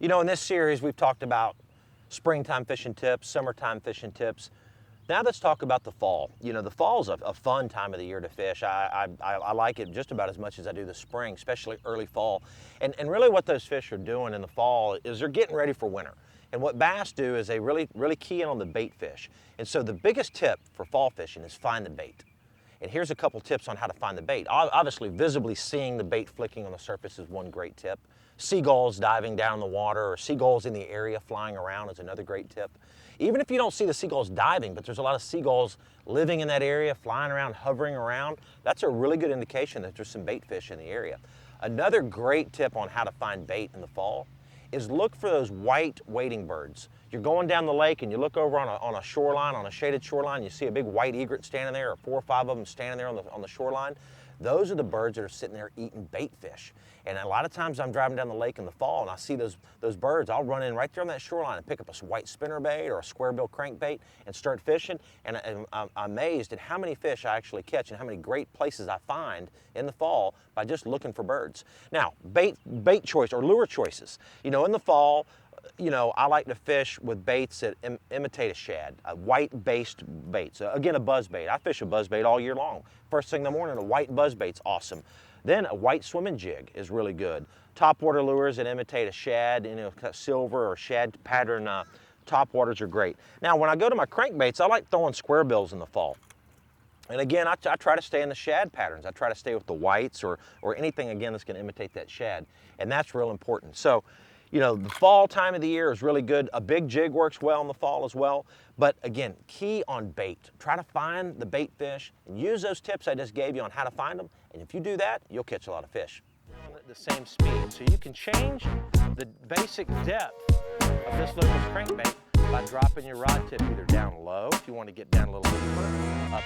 You know, in this series, we've talked about springtime fishing tips, summertime fishing tips. Now let's talk about the fall. You know, the fall is a fun time of the year to fish. I like it just about as much as I do the spring, especially early fall. And really what those fish are doing in the fall is they're getting ready for winter. And what bass do is they really key in on the bait fish. And so the biggest tip for fall fishing is find the bait. And here's a couple tips on how to find the bait. Obviously, visibly seeing the bait flicking on the surface is one great tip. Seagulls diving down in the water or seagulls in the area flying around is another great tip. Even if you don't see the seagulls diving, but there's a lot of seagulls living in that area, flying around, hovering around, that's a really good indication that there's some bait fish in the area. Another great tip on how to find bait in the fall is look for those white wading birds. You're going down the lake and you look over on a shoreline, on a shaded shoreline, you see a big white egret standing there, or 4 or 5 of them standing there on the shoreline. Those are the birds that are sitting there eating bait fish. And a lot of times I'm driving down the lake in the fall and I see those birds. I'll run in right there on that shoreline and pick up a white spinnerbait or a squarebill crankbait and start fishing. And I'm amazed at how many fish I actually catch and how many great places I find in the fall by just looking for birds. Now, bait choice or lure choices. You know, in the fall, you know, I like to fish with baits that imitate a shad, a white-based bait. So again, a buzz bait. I fish a buzz bait all year long. First thing in the morning, a white buzz bait's awesome. Then a white swimming jig is really good. Topwater lures that imitate a shad, you know, silver or shad pattern topwaters are great. Now, when I go to my crankbaits, I like throwing square bills in the fall. And again, I try to stay in the shad patterns. I try to stay with the whites or anything, again, that's going to imitate that shad. And that's real important. So, you know, the fall time of the year is really good. A big jig works well in the fall as well. But again, key on bait. Try to find the bait fish and use those tips I just gave you on how to find them. And if you do that, you'll catch a lot of fish. At the same speed. So you can change the basic depth of this Lucas crankbait by dropping your rod tip either down low if you want to get down a little deeper, up